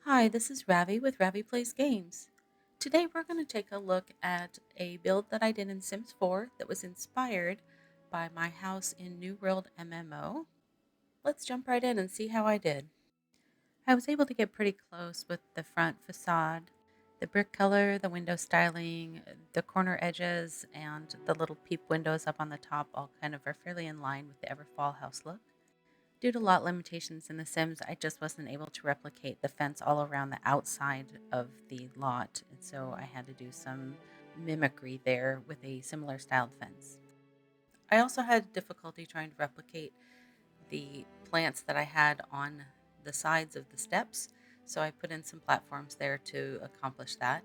Hi, this is Ravi with Ravi Plays Games. Today we're going to take a look at a build that I did in Sims 4 that was inspired by my house in New World MMO. Let's jump right in and see how I did. I was able to get pretty close with the front facade, the brick color, the window styling, the corner edges, and the little peep windows up on the top all kind of are fairly in line with the Everfall house look. Due to lot limitations in The Sims, I just wasn't able to replicate the fence all around the outside of the lot, and so I had to do some mimicry there with a similar styled fence. I also had difficulty trying to replicate the plants that I had on the sides of the steps, so I put in some platforms there to accomplish that.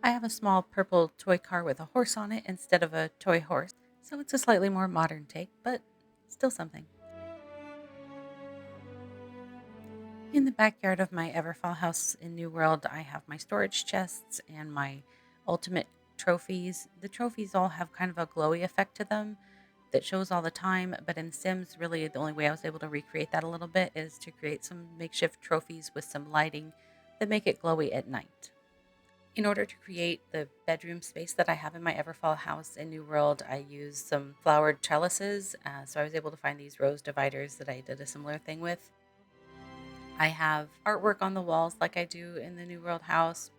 I have a small purple toy car with a horse on it instead of a toy horse, so it's a slightly more modern take, but still something. In the backyard of my Everfall house in New World, I have my storage chests and my ultimate trophies. The trophies all have kind of a glowy effect to them that shows all the time, but in Sims, really the only way I was able to recreate that a little bit is to create some makeshift trophies with some lighting that make it glowy at night. In order to create the bedroom space that I have in my Everfall house in New World, I used some flowered trellises, so I was able to find these rose dividers that I did a similar thing with. I have artwork on the walls like I do in the New World house.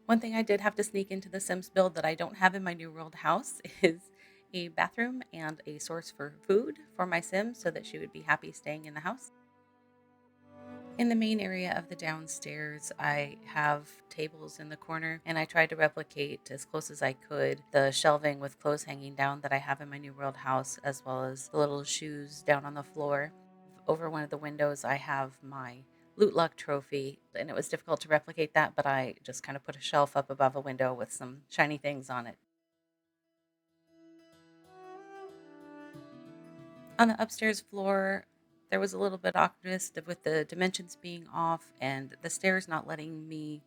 One thing I did have to sneak into the Sims build that I don't have in my New World house is a bathroom and a source for food for my Sim so that she would be happy staying in the house. In the main area of the downstairs, I have tables in the corner, and I tried to replicate as close as I could the shelving with clothes hanging down that I have in my New World house, as well as the little shoes down on the floor. Over one of the windows, I have my Loot Luck trophy, and it was difficult to replicate that, but I just kind of put a shelf up above a window with some shiny things on it. On the upstairs floor, there was a little bit awkwardness with the dimensions being off and the stairs not letting me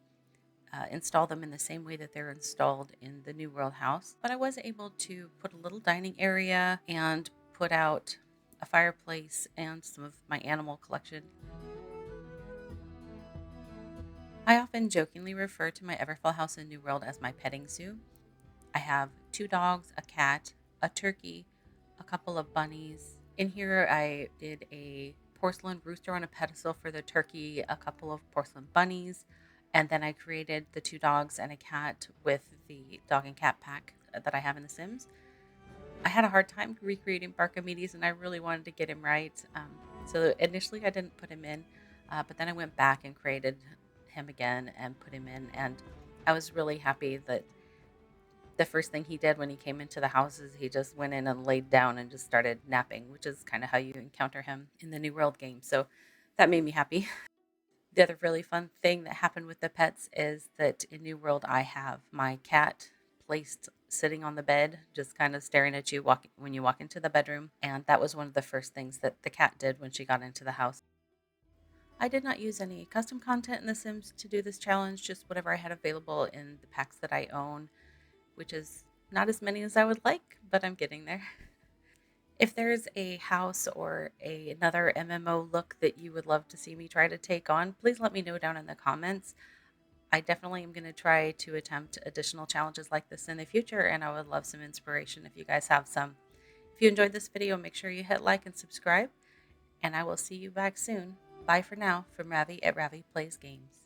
install them in the same way that they're installed in the New World house. But I was able to put a little dining area and put out a fireplace and some of my animal collection. I often jokingly refer to my Everfall house in New World as my petting zoo. I have two dogs, a cat, a turkey, a couple of bunnies. In here, I did a porcelain rooster on a pedestal for the turkey, a couple of porcelain bunnies, and then I created the two dogs and a cat with the dog and cat pack that I have in The Sims. I had a hard time recreating Barkamedes, and I really wanted to get him right. So initially, I didn't put him in, but then I went back and created him again and put him in, and I was really happy that the first thing he did when he came into the house is he just went in and laid down and just started napping, which is kind of how you encounter him in the New World game. So that made me happy. The other really fun thing that happened with the pets is that in New World, I have my cat placed sitting on the bed, just kind of staring at you when you walk into the bedroom. And that was one of the first things that the cat did when she got into the house. I did not use any custom content in The Sims to do this challenge, just whatever I had available in the packs that I own, which is not as many as I would like, but I'm getting there. If there's a house or another MMO look that you would love to see me try to take on, please let me know down in the comments. I definitely am going to try to attempt additional challenges like this in the future, and I would love some inspiration if you guys have some. If you enjoyed this video, make sure you hit like and subscribe, and I will see you back soon. Bye for now from Ravi at Ravi Plays Games.